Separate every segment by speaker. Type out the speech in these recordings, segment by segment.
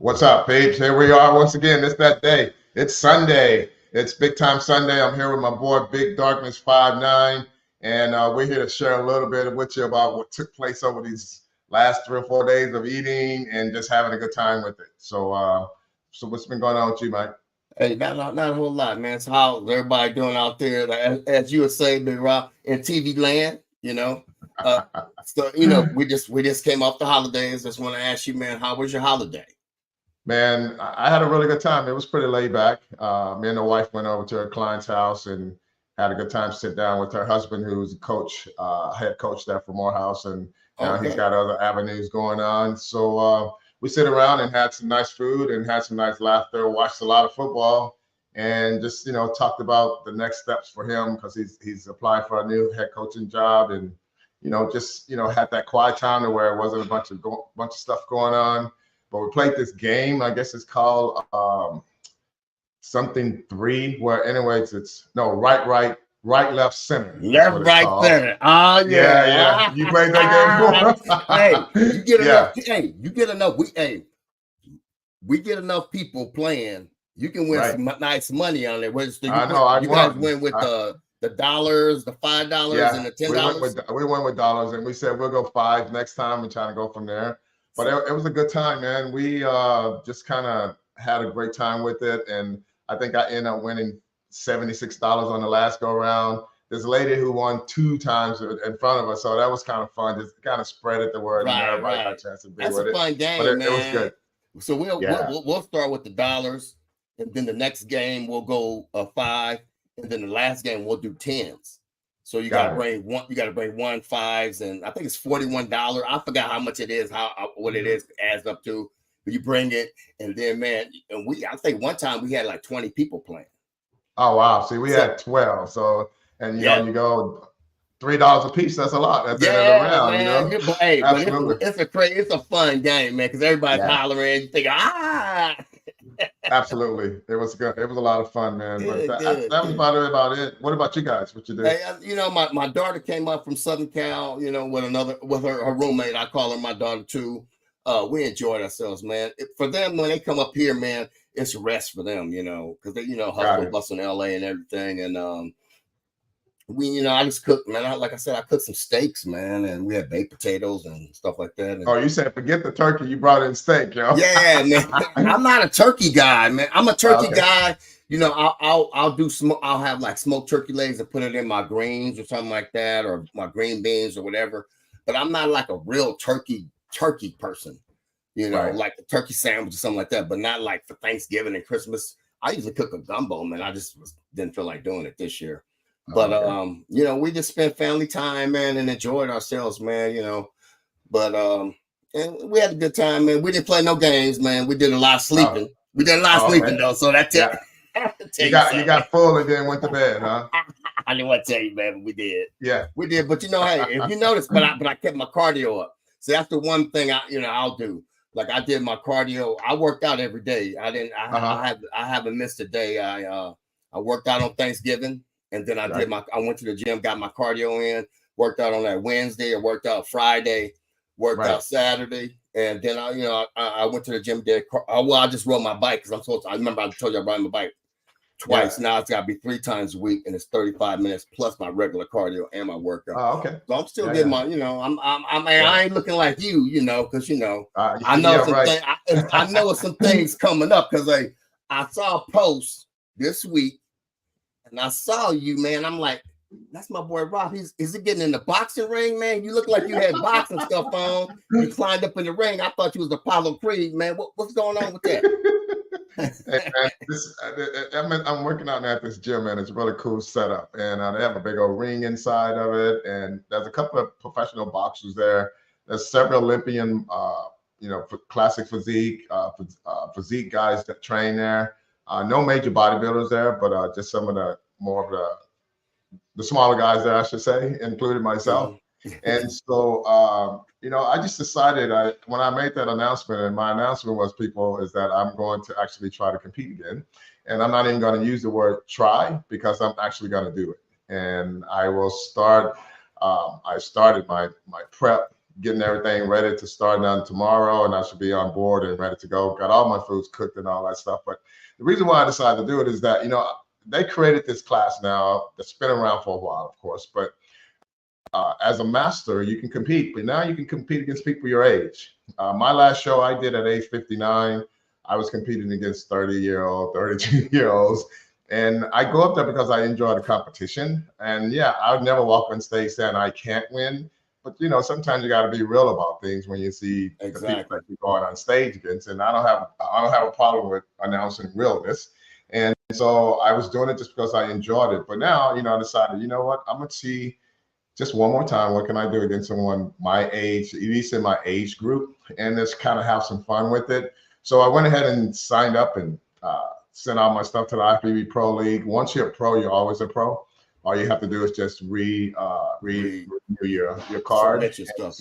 Speaker 1: What's up, peeps? Here we are once again. It's that day. It's Sunday. It's Big Time Sunday. I'm here with my boy Big Darkness 59, and we're here to share a little bit with you about what took place over these last 3 or 4 days of eating and just having a good time with it. So what's been going on with you, Mike?
Speaker 2: Hey, not a whole lot, man. So how's everybody doing out there? Like, as you would say, Big Rob, in TV land, Uh, we just came off the holidays. Just want to ask you, man, how was your holiday?
Speaker 1: Man, I had a really good time. It was pretty laid back. Me and the wife went over to her client's house and had a good time. Sit down with her husband, who's a coach, head coach there for Morehouse, and he's
Speaker 2: Okay.
Speaker 1: got other avenues going on. So we sit around and had some nice food and had some nice laughter. Watched a lot of football and just talked about the next steps for him because he's applying for a new head coaching job and just had that quiet time to where it wasn't a bunch of stuff going on. But we played this game. I guess it's called something three. Where anyways, it's no right, left, center. That's
Speaker 2: Left,
Speaker 1: what it's
Speaker 2: right,
Speaker 1: called.
Speaker 2: center. Oh
Speaker 1: Yeah,
Speaker 2: yeah.
Speaker 1: yeah. You played that game before?
Speaker 2: Hey, you get
Speaker 1: Yeah.
Speaker 2: enough. Hey, you get enough. We get enough people playing. You can win
Speaker 1: Right.
Speaker 2: some nice money on it.
Speaker 1: I know.
Speaker 2: You guys win with the dollars, the $5,
Speaker 1: Yeah,
Speaker 2: and the $10.
Speaker 1: we went with dollars, and we said we'll go five next time. We're trying to go from there. But it was a good time, man. We just kind of had a great time with it, and I think I ended up winning $76 on the last go around. There's a lady who won 2 times in front of us, so that was kind of fun. Just kind of spread it the word, and everybody got a chance to be
Speaker 2: That's
Speaker 1: with
Speaker 2: a fun
Speaker 1: it.
Speaker 2: game,
Speaker 1: But
Speaker 2: man.
Speaker 1: it was good.
Speaker 2: So we'll start with the dollars, and then the next game we'll go 5, and then the last game we'll do 10s. So you got to bring one. You got to bring 1 5s, and I think it's $41. I forgot how much it is. What it is adds up to. But you bring it, and then man, and I think one time we had like 20 people playing.
Speaker 1: Oh wow! See, we had 12. So and you go $3 a piece. That's a lot at the end of the round.
Speaker 2: Man. Hey,
Speaker 1: Absolutely.
Speaker 2: But it's a fun game, man, because everybody's hollering. You think
Speaker 1: Absolutely, it was good. It was a lot of fun, man.
Speaker 2: Good,
Speaker 1: But that was about it. What about you guys? What you did?
Speaker 2: Hey, my daughter came up from Southern Cal, with her roommate. I call her my daughter too. We enjoyed ourselves, man. For them, when they come up here, man, it's rest for them, because they, hustle, bustle in LA and everything. And I just cooked, man. Like I said, I cooked some steaks, man, and we had baked potatoes and stuff like that. And,
Speaker 1: you said forget the turkey, you brought in steak, yo.
Speaker 2: Yeah, man. I'm not a turkey guy, man. I'm a turkey guy. I'll do I'll have like smoked turkey legs and put it in my greens or something like that, or my green beans or whatever. But I'm not like a real turkey person, like a turkey sandwich or something like that. But not like for Thanksgiving and Christmas. I usually cook a gumbo, man. I just didn't feel like doing it this year. But we just spent family time, man, and enjoyed ourselves, man. But and we had a good time, man. We didn't play no games, man. We did a lot of sleeping. We did a lot of sleeping though, so that's it.
Speaker 1: You got full and then went to bed, huh?
Speaker 2: I didn't want to tell you, man, but we did.
Speaker 1: Yeah,
Speaker 2: we did. But hey, if you notice, but I kept my cardio up. So that's the one thing I'll do. Like I did my cardio. I worked out every day. I haven't missed a day. I worked out on Thanksgiving. And then I went to the gym, got my cardio in, worked out on that Wednesday, I worked out Friday, worked out Saturday. And then I went to the gym, I just rode my bike because I remember I told you I ride my bike twice. Now it's got to be 3 times a week, and it's 35 minutes plus my regular cardio and my workout.
Speaker 1: Oh, okay.
Speaker 2: So I'm still getting my, I ain't looking like you, because I know things. I know some things coming up because I saw a post this week. And I saw you, man. I'm like, that's my boy Rob. Is he getting in the boxing ring, man? You look like you had boxing stuff on. You climbed up in the ring. I thought you was Apollo Creed, man. What's going on with
Speaker 1: that? Hey, man, I'm working out at this gym, man. It's a really cool setup. And they have a big old ring inside of it. And there's a couple of professional boxers there. There's several Olympian, classic physique guys that train there. No major bodybuilders there, but just some of the more of the smaller guys there, I should say, including myself. And so, I just decided when I made that announcement, and my announcement was is that I'm going to actually try to compete again. And I'm not even going to use the word try because I'm actually going to do it. And I will start. I started my prep getting everything ready to start on tomorrow, and I should be on board and ready to go. Got all my foods cooked and all that stuff. But the reason why I decided to do it is that, they created this class now that's been around for a while, of course, but as a master, you can compete, but now you can compete against people your age. My last show I did at age 59, I was competing against 30-year-old, 32-year-olds. And I go up there because I enjoy the competition. And yeah, I would never walk on stage saying I can't win. But sometimes you got to be real about things when you see the people that you're going on stage against. And I don't have a problem with announcing realness. And so I was doing it just because I enjoyed it. But now, I decided, you know what, I'm gonna see just one more time, what can I do against someone my age, at least in my age group, and just kind of have some fun with it. So I went ahead and signed up and sent all my stuff to the IFBB Pro League. Once you're a pro, you're always a pro. All you have to do is just renew your card.
Speaker 2: Your stuff,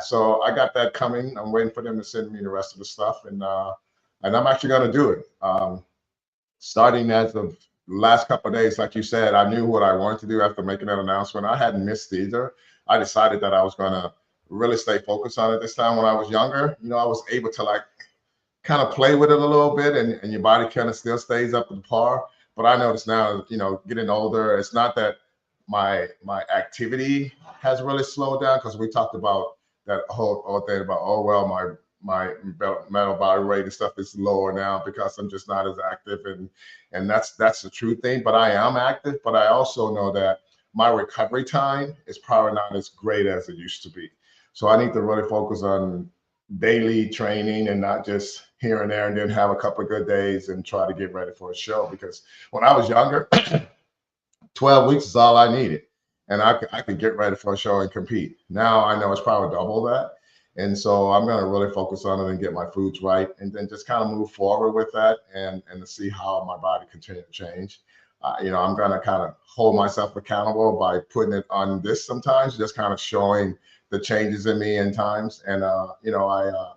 Speaker 1: so I got that coming. I'm waiting for them to send me the rest of the stuff, and I'm actually going to do it. Starting as of last couple of days, like you said, I knew what I wanted to do after making that announcement. I hadn't missed either. I decided that I was going to really stay focused on it this time. When I was younger, I was able to kind of play with it a little bit, and your body kind of still stays up to par. But I notice now, getting older, it's not that my activity has really slowed down, because we talked about that whole thing about, oh, well, my mental body rate and stuff is lower now because I'm just not as active, and that's the true thing. But I am active, but I also know that my recovery time is probably not as great as it used to be. So I need to really focus on daily training and not just here and there, and then have a couple of good days and try to get ready for a show. Because when I was younger, 12 weeks is all I needed, and I could get ready for a show and compete. Now I know it's probably double that. And so I'm going to really focus on it and get my foods right, and then just kind of move forward with that, and to see how my body continue to change. I'm going to kind of hold myself accountable by putting it on this sometimes, just kind of showing the changes in me in times. And, I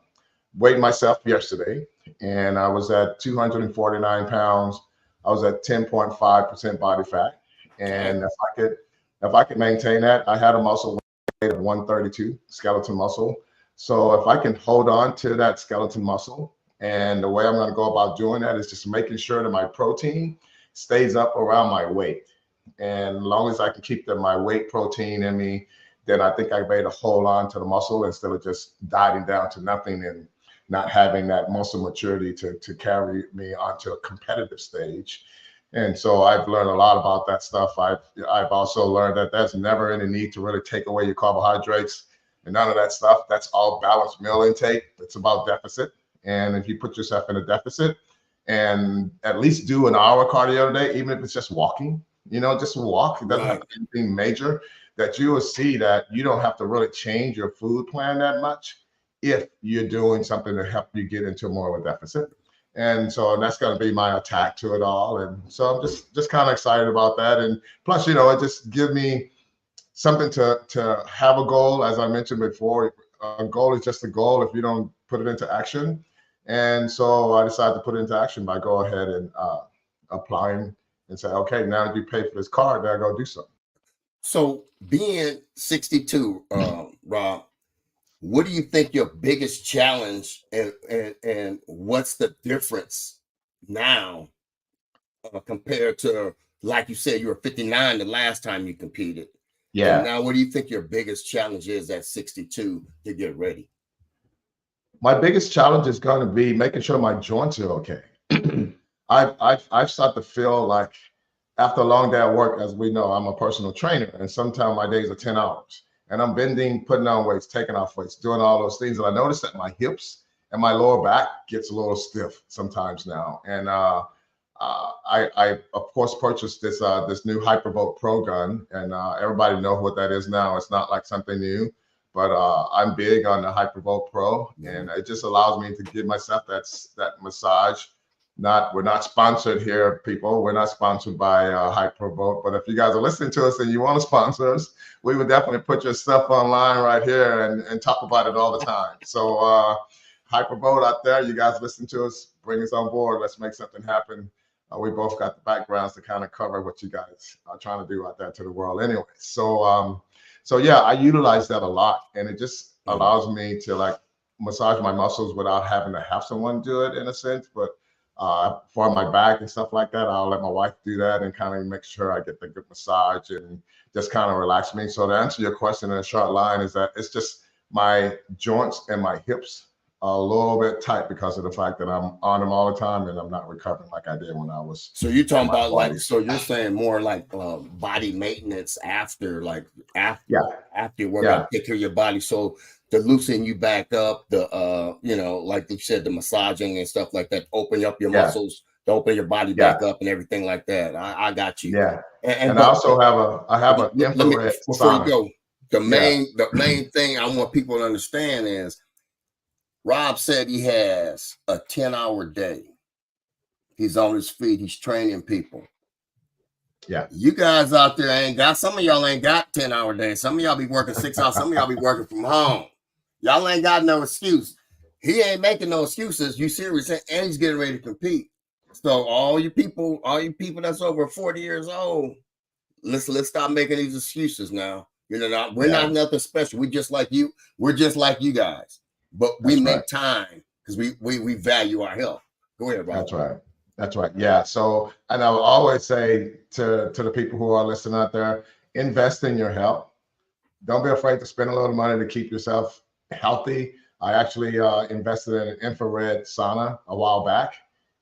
Speaker 1: weighed myself yesterday, and I was at 249 pounds. I was at 10.5% body fat. And if I could maintain that, I had a muscle weight of 132 skeleton muscle. So if I can hold on to that skeleton muscle, and the way I'm going to go about doing that is just making sure that my protein stays up around my weight. And as long as I can keep my weight protein in me, then I think I'll be able to hold on to the muscle instead of just diving down to nothing and not having that muscle maturity to carry me onto a competitive stage. And so I've learned a lot about that stuff. I've also learned that there's never any need to really take away your carbohydrates and none of that stuff. That's all balanced meal intake. It's about deficit. And if you put yourself in a deficit and at least do an hour cardio a day, even if it's just walking, just walk. It doesn't have to be anything major, that you will see that you don't have to really change your food plan that much if you're doing something to help you get into more of a deficit. And so that's going to be my attack to it all. And so I'm just kind of excited about that. And plus, it just gives me something to have a goal. As I mentioned before, a goal is just a goal if you don't put it into action. And so I decided to put it into action by go ahead and applying and say, okay, now that you pay for this card, now go do something.
Speaker 2: So being 62, Rob, what do you think your biggest challenge and what's the difference now compared to, like you said, you were 59 the last time you competed?
Speaker 1: Yeah.
Speaker 2: And now what do you think your biggest challenge is at 62 to get ready?
Speaker 1: My biggest challenge is going to be making sure my joints are okay. I've started to feel like after a long day at work, as we know, I'm a personal trainer, and sometimes my days are 10 hours. And I'm bending, putting on weights, taking off weights, doing all those things. And I noticed that my hips and my lower back gets a little stiff sometimes now. And I of course purchased this new Hypervolt Pro gun, and everybody knows what that is now. It's not like something new, but I'm big on the Hypervolt Pro, and it just allows me to give myself that massage. We're not sponsored here, people. We're not sponsored by Hypervolt, but if you guys are listening to us and you want to sponsor us, we would definitely put your stuff online right here and talk about it all the time. So Hypervolt out there, you guys listen to us, bring us on board. Let's make something happen. We both got the backgrounds to kind of cover what you guys are trying to do out there to the world anyway. So So yeah, I utilize that a lot, and it just allows me to like massage my muscles without having to have someone do it in a sense. But for my back and stuff like that, I'll let my wife do that and kind of make sure I get the good massage and just kind of relax me. So to answer your question in a short line is that it's just my joints and my hips are a little bit tight because of the fact that I'm on them all the time and I'm not recovering like I did when I was.
Speaker 2: So you're talking about 20s. Like, so you're saying more like body maintenance after, like after you work out, take care of your body. So to loosen you back up, the you know, like you said, the massaging and stuff like that, open up your muscles, to open your body back up and everything like that. I got you.
Speaker 1: Yeah. And I also have an infrared
Speaker 2: before
Speaker 1: sauna.
Speaker 2: You go, the main thing I want people to understand is Rob said he has a 10-hour day. He's on his feet. He's training people.
Speaker 1: Yeah.
Speaker 2: You guys out there ain't got, some of y'all ain't got 10-hour days. Some of y'all be working 6 hours. Some of y'all be working from home. Y'all ain't got no excuse. He ain't making no excuses. You serious? And he's getting ready to compete. So all you people that's over 40 years old, let's stop making these excuses now. You know, we're not nothing special. We just like you. We're just like you guys. But we make time because we value our health. Go ahead, Rob.
Speaker 1: That's right. That's right. Yeah. So, and I will always say to the people who are listening out there, invest in your health. Don't be afraid to spend a little money to keep yourself healthy. I actually invested in an infrared sauna a while back,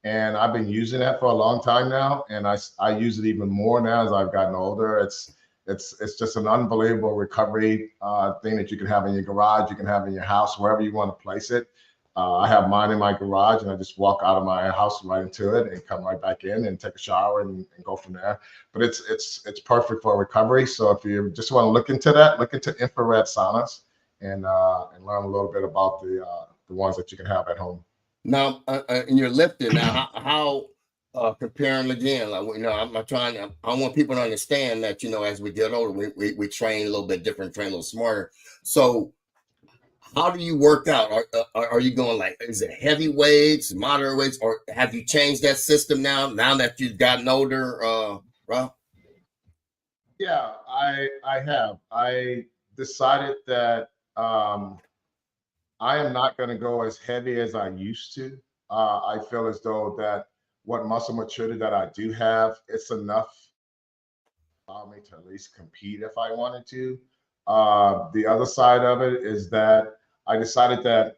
Speaker 1: and I've been using that for a long time now. And I use it even more now as I've gotten older. It's just an unbelievable recovery thing that you can have in your garage, you can have in your house, wherever you want to place it. I have mine in my garage, and I just walk out of my house right into it and come right back in and take a shower and go from there. But it's perfect for recovery. So if you just want to look into that, look into infrared saunas and learn a little bit about the ones that you can have at home.
Speaker 2: Now, in your lifting, now how comparing again, like, you know, I want people to understand that, you know, as we get older, we train a little bit different, train a little smarter. So how do you work out? Are you going like, is it heavy weights, moderate weights, or have you changed that system now that you've gotten older, Rob?
Speaker 1: Yeah, I have. I decided that I am not going to go as heavy as I used to. I feel as though that what muscle maturity that I do have, it's enough allow me to at least compete if I wanted to. The other side of it is that I decided that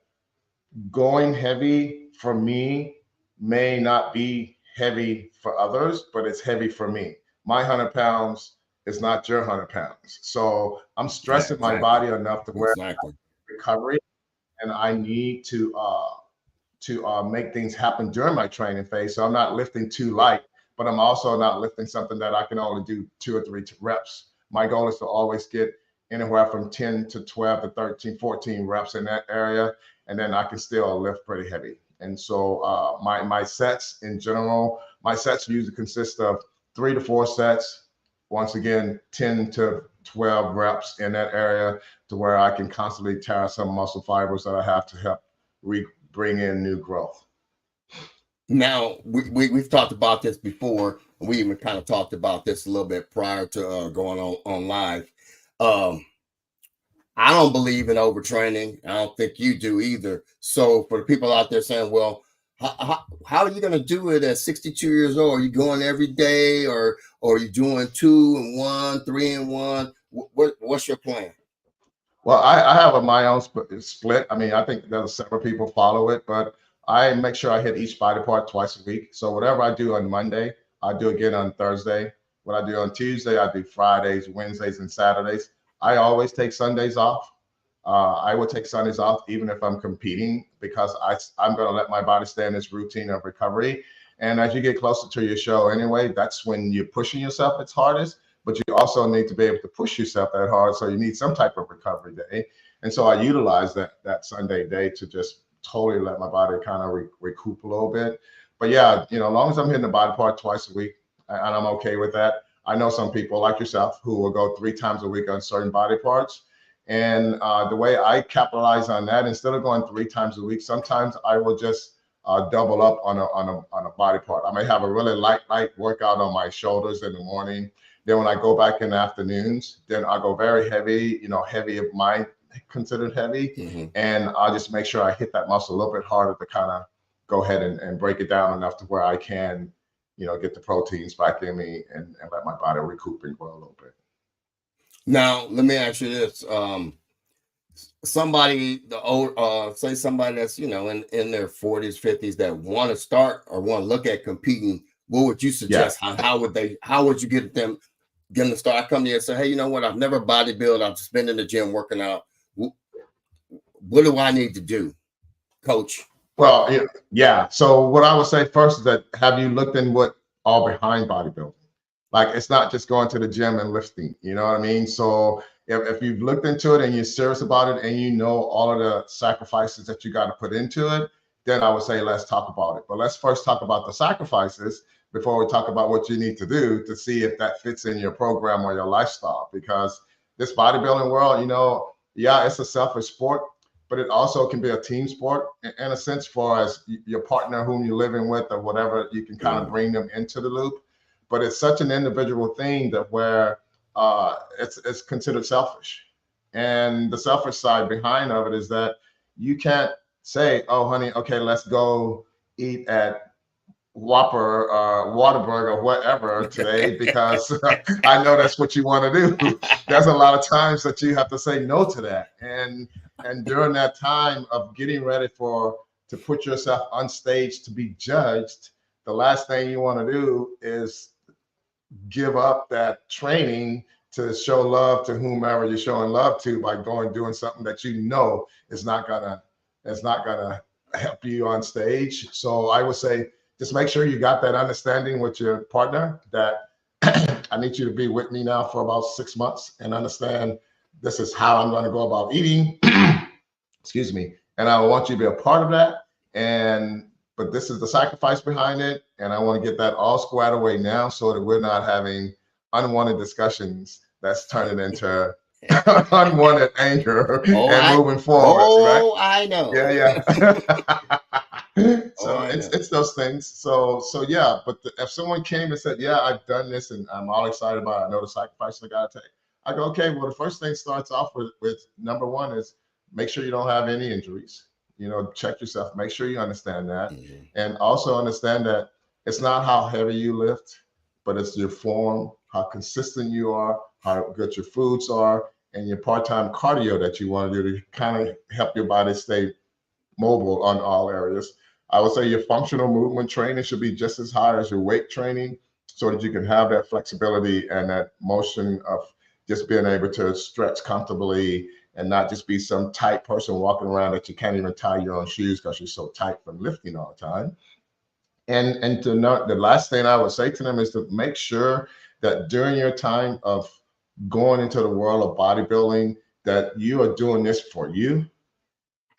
Speaker 1: going heavy for me may not be heavy for others, but it's heavy for me. My 100 pounds is not your 100 pounds. So I'm stressing my body enough to where recovery, and I need to make things happen during my training phase. So I'm not lifting too light, but I'm also not lifting something that I can only do 2 or 3 reps. My goal is to always get anywhere from 10 to 12 to 13, 14 reps in that area, and then I can still lift pretty heavy. And so my sets in general, my sets usually consist of 3 to 4 sets. Once again, 10 to 12 reps in that area to where I can constantly tear some muscle fibers that I have to help bring in new growth.
Speaker 2: Now, we've talked about this before. We even kind of talked about this a little bit prior to going on live. I don't believe in overtraining. I don't think you do either. So for the people out there saying, well, how are you going to do it at 62 years old? Are you going every day, or are you doing 2 and 1, 3 and 1? What's your plan?
Speaker 1: Well, I have my own split. I mean, I think there's several people follow it, but I make sure I hit each body part twice a week. So whatever I do on Monday, I do again on Thursday. What I do on Tuesday, I do Fridays, Wednesdays, and Saturdays. I always take Sundays off. I will take Sundays off even if I'm competing, because I'm going to let my body stay in this routine of recovery. And as you get closer to your show anyway, that's when you're pushing yourself its hardest. But you also need to be able to push yourself that hard. So you need some type of recovery day. And so I utilize that Sunday day to just totally let my body kind of recoup a little bit. But yeah, you know, as long as I'm hitting the body part twice a week, and I'm okay with that. I know some people like yourself who will go 3 times a week on certain body parts. And the way I capitalize on that, instead of going 3 times a week, sometimes I will just double up on a body part. I may have a really light workout on my shoulders in the morning, Then when I go back in the afternoons, then I go very heavy, heavy of mine considered heavy. And I'll just make sure I hit that muscle a little bit harder to kind of go ahead and break it down enough to where I can, get the proteins back in me and let my body recoup and grow a little bit.
Speaker 2: Now, let me ask you this. Somebody say somebody that's in their 40s, 50s that want to start or want to look at competing, what would you suggest? How would you get them to start? I come here and say, hey, you know what, I've never bodybuilt, I've just been in the gym working out. What do I need to do, coach?
Speaker 1: Well, yeah. So what I would say first is that, have you looked in what all behind bodybuilding? Like, it's not just going to the gym and lifting, you know what I mean? So if you've looked into it and you're serious about it and you know all of the sacrifices that you got to put into it, then I would say let's talk about it. But let's first talk about the sacrifices before we talk about what you need to do to see if that fits in your program or your lifestyle. Because this bodybuilding world, yeah, it's a selfish sport, but it also can be a team sport in a sense, for as your partner whom you're living with or whatever, you can kind of bring them into the loop. But it's such an individual thing that where it's considered selfish. And the selfish side behind of it is that you can't say, oh, honey, okay, let's go eat at Whopper, Whataburger, or whatever today, because I know that's what you want to do. There's a lot of times that you have to say no to that. And during that time of getting ready to put yourself on stage to be judged, the last thing you want to do is give up that training to show love to whomever you're showing love to by doing something that is not gonna help you on stage. So I would say just make sure you got that understanding with your partner that I need you to be with me now for about 6 months and understand this is how I'm going to go about eating. Excuse me. And I want you to be a part of that. But this is the sacrifice behind it. And I want to get that all squared away now so that we're not having unwanted discussions that's turning into unwanted anger moving forward. Right?
Speaker 2: I know.
Speaker 1: Yeah. So it's those things. So yeah, but if someone came and said, yeah, I've done this and I'm all excited about it, I know the sacrifice I got to take. I go, okay, well, the first thing starts off with number one is make sure you don't have any injuries. Check yourself, make sure you understand that. And also understand that it's not how heavy you lift, but it's your form, how consistent you are, how good your foods are, and your part-time cardio that you want to do to kind of help your body stay mobile on all areas. I would say your functional movement training should be just as high as your weight training so that you can have that flexibility and that motion of just being able to stretch comfortably and not just be some tight person walking around that you can't even tie your own shoes because you're so tight from lifting all the time. And to know, the last thing I would say to them is to make sure that during your time of going into the world of bodybuilding, that you are doing this for you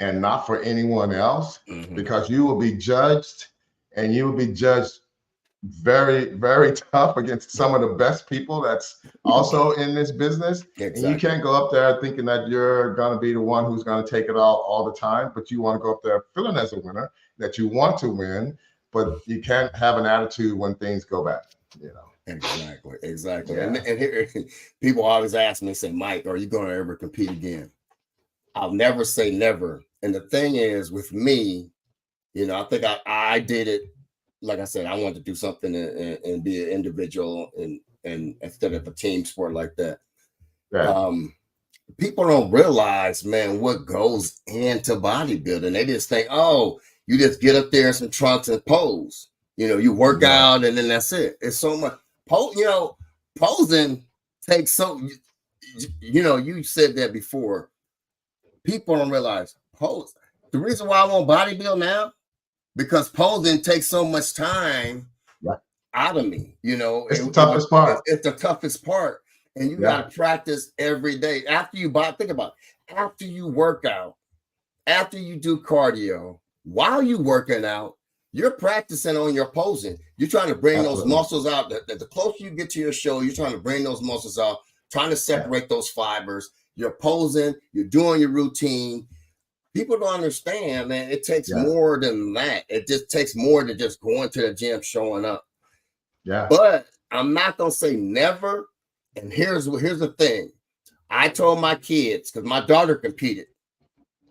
Speaker 1: and not for anyone else, because you will be judged, and you will be judged very, very tough against some of the best people that's also in this business. Exactly. And you can't go up there thinking that you're going to be the one who's going to take it all the time, but you want to go up there feeling as a winner, that you want to win, but you can't have an attitude when things go bad,
Speaker 2: Exactly. Yeah. And here, people always ask me, say, Mike, are you going to ever compete again? I'll never say never. And the thing is, with me, I think I did it. Like I said, I wanted to do something and be an individual and instead of a team sport like that. Yeah. People don't realize, man, what goes into bodybuilding. They just think, oh, you just get up there in some trunks and pose. You work out and then that's it. It's so much. Posing takes so. You said that before. People don't realize pose. The reason why I want bodybuild now, because posing takes so much time out of me.
Speaker 1: It's the toughest part.
Speaker 2: It's the toughest part, and you got to practice every day. After you think about it, after you work out, after you do cardio, while you working out, you're practicing on your posing. You're trying to bring those muscles out. The closer you get to your show, you're trying to bring those muscles out, trying to separate those fibers. You're posing, you're doing your routine. People don't understand, man. It takes more than that. It just takes more than just going to the gym, showing up. Yeah. But I'm not going to say never. And here's the thing. I told my kids, because my daughter competed,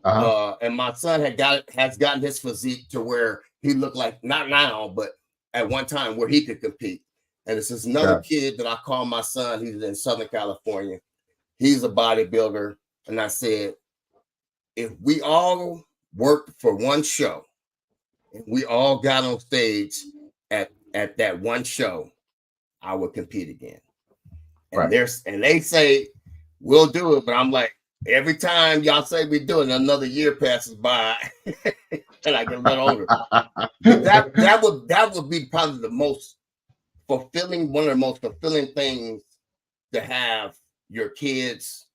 Speaker 2: and my son has gotten his physique to where he looked like, not now, but at one time where he could compete. And this is another kid that I call my son. He's in Southern California. He's a bodybuilder. And I said, if we all worked for one show and we all got on stage at that one show, I would compete again. And they say we'll do it, but I'm like, every time y'all say we do it, another year passes by and I get a little older. that would be probably the most fulfilling, one of the most fulfilling things, to have your kids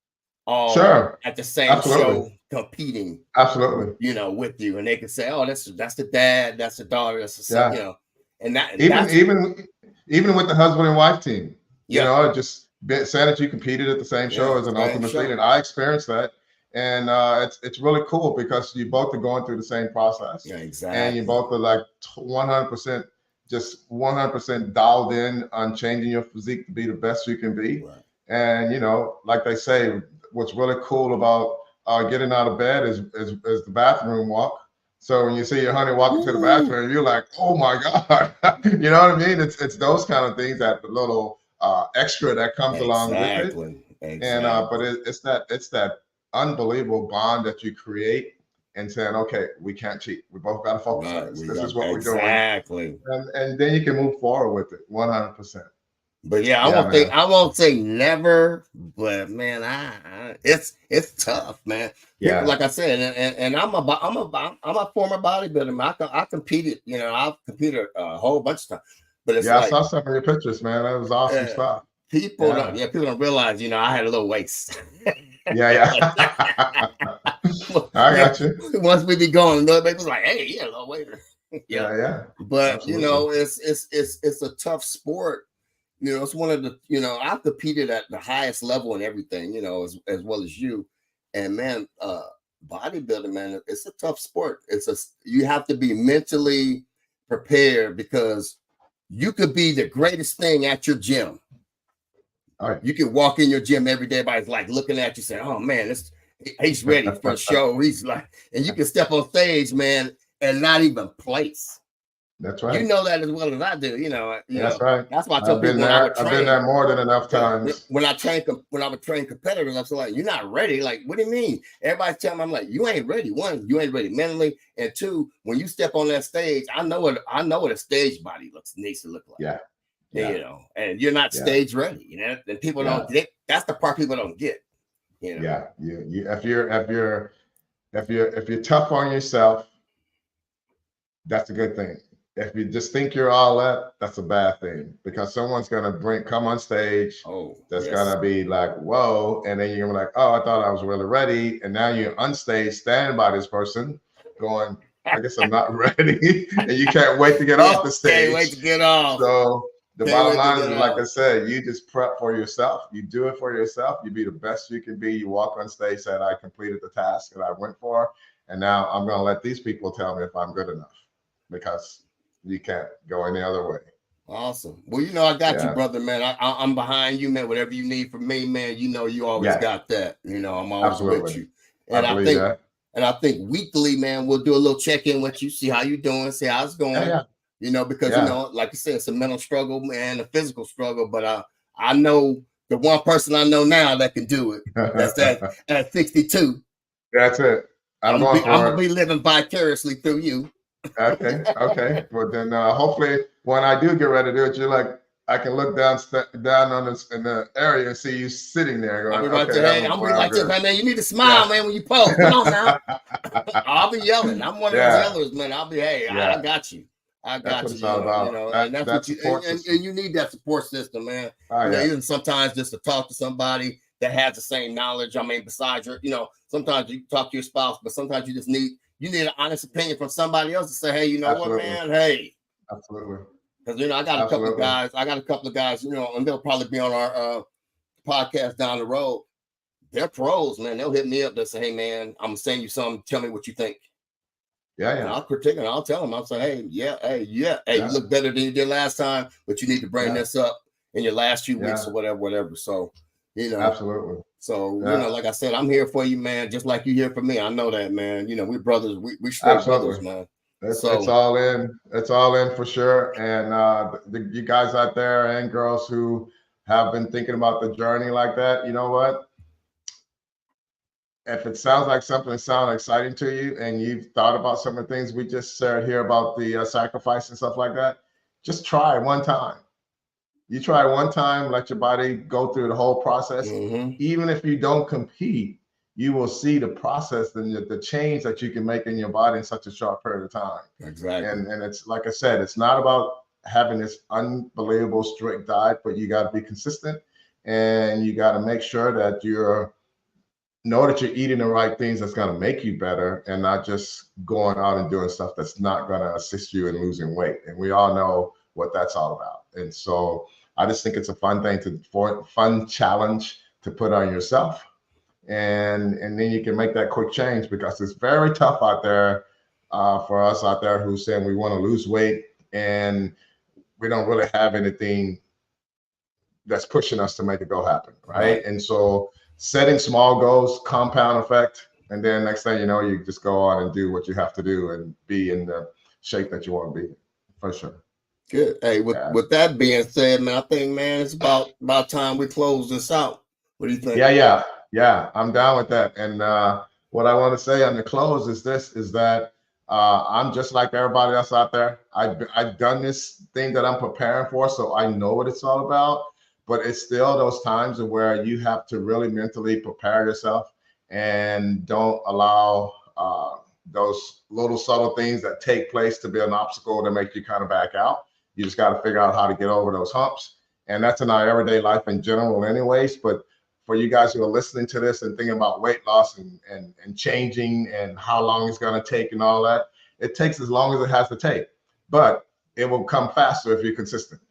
Speaker 2: all at the same show competing.
Speaker 1: Absolutely.
Speaker 2: You know, with you, and they can say, oh, that's the dad, that's the daughter, that's the son, you know, and that
Speaker 1: even with the husband and wife team, you know, just saying that you competed at the same show as an ultimate athlete, and I experienced that, and it's really cool because you both are going through the same process.
Speaker 2: Yeah, exactly.
Speaker 1: And you both are like 100%, just 100% dialed in on changing your physique to be the best you can be.
Speaker 2: Right.
Speaker 1: And you know, like they say, what's really cool about getting out of bed is the bathroom walk. So when you see your honey walking to the bathroom, you're like, oh my God. You know what I mean? It's those kind of things, that the little extra that comes along with it. And but it's that unbelievable bond that you create, and saying, okay, we can't cheat. We both got to focus on this. This is what we're doing. And then you can move forward with it 100%.
Speaker 2: But yeah, I won't say never, but man, it's tough, man. Yeah, like I said, and I'm a former bodybuilder, man. I competed, you know, I've competed a whole bunch of times. But it's
Speaker 1: I saw some of your pictures, man. That was awesome stuff.
Speaker 2: People don't realize, you know, I had a little waist.
Speaker 1: I got you.
Speaker 2: Once we be going, people's like, hey, you had a little waist.
Speaker 1: Yeah.
Speaker 2: But absolutely. You know, it's a tough sport. You know, it's one of the, you know, I've competed at the highest level and everything, you know, as well as you. And man, bodybuilding, man, it's a tough sport. You have to be mentally prepared, because you could be the greatest thing at your gym. All right. You can walk in your gym every day, everybody's like looking at you saying, oh man, he's ready for a show. He's like, and you can step on stage, man, and not even place.
Speaker 1: That's right.
Speaker 2: You know that as well as I do. You know,
Speaker 1: that's right.
Speaker 2: That's why I tell people
Speaker 1: I've been there more than enough times.
Speaker 2: When I would train competitors, I was like, "You're not ready." Like, what do you mean? Everybody's telling me, I'm like, "You ain't ready." One, you ain't ready mentally, and two, when you step on that stage, I know what a stage body needs to look like. Yeah. You know, and you're not stage ready. You know, and people don't get. That's the part people don't get. You know?
Speaker 1: Yeah. If you're tough on yourself, that's a good thing. If you just think you're all that, that's a bad thing, because someone's gonna come on stage. That's gonna be like, whoa, and then you're gonna be like, oh, I thought I was really ready, and now you're on stage standing by this person, going, I guess I'm not ready, and you can't wait to get off the stage.
Speaker 2: Can't wait to get off.
Speaker 1: So the bottom line is, like I said, you just prep for yourself. You do it for yourself. You be the best you can be. You walk on stage, said, I completed the task that I went for, and now I'm gonna let these people tell me if I'm good enough, because you can't go any other way.
Speaker 2: Awesome. Well, you know, I got you, brother, man. I'm behind you, man. Whatever you need from me, man, you know, you always got that. You know, I'm always with you. And I think weekly, man, we'll do a little check-in with you, see how you doing, see how it's going. You know, because you know, like you said, it's a mental struggle, man, a physical struggle. But I know the one person I know now that can do it. That's at 62.
Speaker 1: That's it.
Speaker 2: I'm gonna be living vicariously through you.
Speaker 1: Okay. But then hopefully when I do get ready to do it, you're like, I can look down on this in the area and see you sitting there going,
Speaker 2: I'm be like this, man. You need to smile, man, when you post. Come on now. I'll be yelling. I'm one of those yellers, man. I'll be, I got you. I got you. You know, and that's what you and you need that support system, man. You know, even sometimes just to talk to somebody that has the same knowledge. I mean, besides your, you know, sometimes you talk to your spouse, but sometimes you just need an honest opinion from somebody else to say, hey, you know what, man? Hey.
Speaker 1: Absolutely.
Speaker 2: Because, you know, I got a couple of guys, you know, and they'll probably be on our podcast down the road. They're pros, man. They'll hit me up. They'll say, hey, man, I'm sending you something. Tell me what you think.
Speaker 1: Yeah.
Speaker 2: And I'll critique it. I'll tell them. I'll say, hey, you look better than you did last time, but you need to bring this up. in your last few weeks or whatever. So,
Speaker 1: absolutely.
Speaker 2: So, like I said, I'm here for you, man. Just like you here for me. I know that, man. We brothers, we straight brothers, man.
Speaker 1: It's all in. It's all in for sure. And you guys out there and girls who have been thinking about the journey like that, you know what? If it sounds like something that sounds exciting to you and you've thought about some of the things we just shared here about the sacrifice and stuff like that, just try one time. You try one time, let your body go through the whole process. Even if you don't compete, you will see the process and the change that you can make in your body in such a short period of time.
Speaker 2: Exactly.
Speaker 1: And it's like I said, it's not about having this unbelievable strict diet, but you got to be consistent and you got to make sure that you're eating the right things that's going to make you better and not just going out and doing stuff that's not going to assist you in losing weight. And we all know what that's all about. And so I just think it's a fun fun challenge to put on yourself. And then you can make that quick change because it's very tough out there for us out there who's saying we want to lose weight and we don't really have anything that's pushing us to make it go happen. Right. And so setting small goals, compound effect. And then next thing you know, you just go on and do what you have to do and be in the shape that you want to be, for sure.
Speaker 2: Good. Hey, with that being said, man, I think, man, it's about time we close this out. What do you think?
Speaker 1: Yeah. I'm down with that. And what I want to say on the close is that I'm just like everybody else out there. I've done this thing that I'm preparing for, so I know what it's all about. But it's still those times where you have to really mentally prepare yourself and don't allow those little subtle things that take place to be an obstacle to make you kind of back out. You just got to figure out how to get over those humps. And that's in our everyday life in general anyways. But for you guys who are listening to this and thinking about weight loss and changing and how long it's going to take and all that, it takes as long as it has to take. But it will come faster if you're consistent.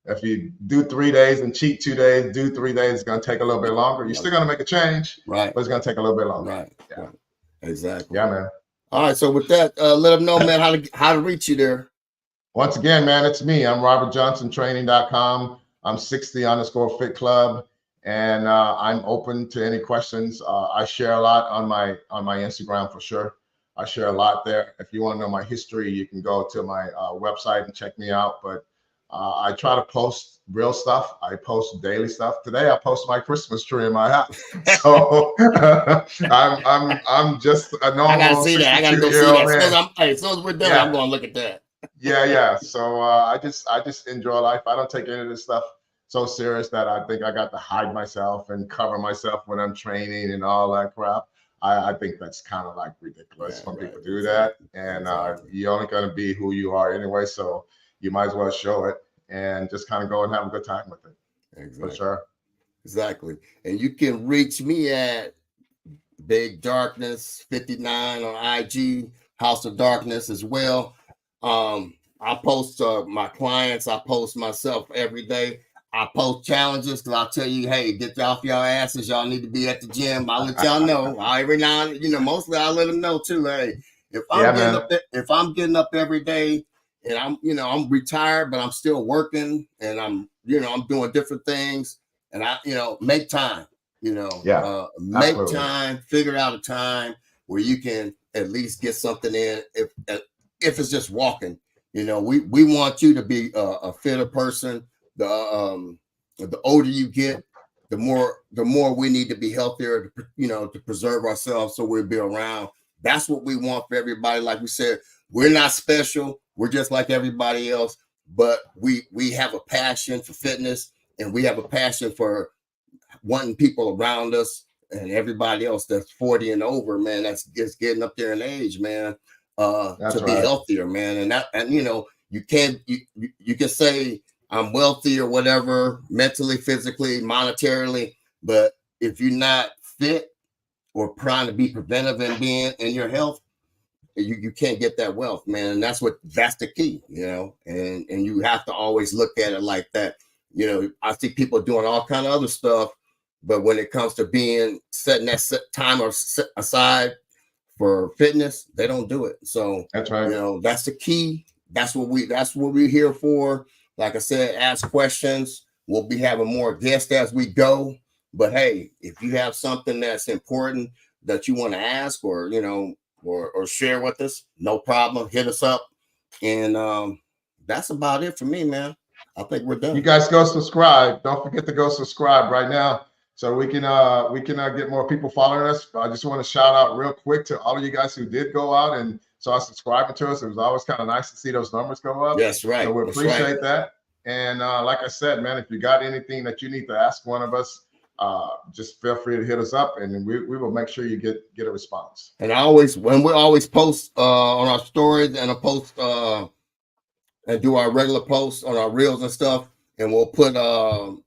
Speaker 1: If you do 3 days and cheat 2 days, do 3 days, it's going to take a little bit longer. You're still going to make a change,
Speaker 2: right?
Speaker 1: But it's going to take a little bit longer.
Speaker 2: Right.
Speaker 1: Yeah.
Speaker 2: Right. Exactly.
Speaker 1: Yeah, man.
Speaker 2: All right. So with that, let them know, man, how to reach you there.
Speaker 1: Once again, man, it's me. I'm RobertJohnsonTraining.com. I'm 60_fit club, and I'm open to any questions. I share a lot on my Instagram for sure. I share a lot there. If you want to know my history, you can go to my website and check me out. But I try to post real stuff. I post daily stuff. Today, I post my Christmas tree in my house. So I'm just a normal.
Speaker 2: I gotta see that. I gotta go see that. As soon as we're done, I'm gonna look at that.
Speaker 1: Yeah. So I just enjoy life. I don't take any of this stuff so serious that I think I got to hide myself and cover myself when I'm training and all that crap. I think that's kind of like ridiculous when people do that. And you're only going to be who you are anyway. So you might as well show it and just kind of go and have a good time with it.
Speaker 2: Exactly.
Speaker 1: For sure.
Speaker 2: Exactly. And you can reach me at Big Darkness 59 on IG, House of Darkness as well. I post my clients, I post myself every day. I post challenges because I'll tell you, hey, get off y'all asses. Y'all need to be at the gym. I'll let y'all know. Every now and mostly I'll let them know too. Hey, if I'm getting up every day and I'm retired, but I'm still working and I'm doing different things and I, make time, make time, figure out a time where you can at least get something in. If it's just walking, we want you to be a fitter person. The older you get, the more we need to be healthier, to preserve ourselves so we'll be around. That's what we want for everybody. Like we said, we're not special. We're just like everybody else, but we have a passion for fitness and we have a passion for wanting people around us and everybody else that's 40 and over, man, that's just getting up there in age, man, to be healthier, man. And you can say I'm wealthy or whatever, mentally, physically, monetarily, but if you're not fit or trying to be preventive and being in your health, you can't get that wealth, man. And that's the key, and you have to always look at it like that. I see people doing all kind of other stuff, but when it comes to setting that time aside for fitness, they don't do it. So
Speaker 1: that's right.
Speaker 2: That's the key. That's what we're here for. Like I said, ask questions. We'll be having more guests as we go. But hey, if you have something that's important that you want to ask, or or share with us, no problem. Hit us up. And that's about it for me, man. I think we're done.
Speaker 1: You guys go subscribe. Don't forget to go subscribe right now, so we can get more people following us. I just want to shout out real quick to all of you guys who did go out and start subscribing to us. It was always kind of nice to see those numbers go up.
Speaker 2: That's right.
Speaker 1: So we appreciate that. And like I said, man, if you got anything that you need to ask one of us, just feel free to hit us up, and we will make sure you get a response.
Speaker 2: And we always post on our stories, and post and do our regular posts on our reels and stuff, and we'll put how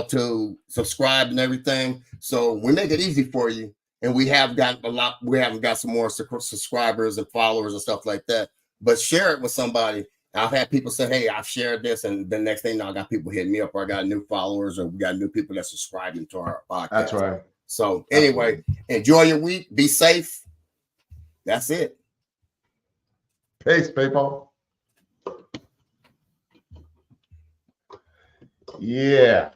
Speaker 2: to subscribe and everything. So we make it easy for you, and we have got we haven't got some more subscribers and followers and stuff like that. But share it with somebody. I've had people say, "Hey, I've shared this," and the next thing I got people hitting me up, or I got new followers, or we got new people that subscribing to our podcast.
Speaker 1: That's right.
Speaker 2: So anyway, enjoy your week. Be safe. That's it.
Speaker 1: Peace, people. Yeah.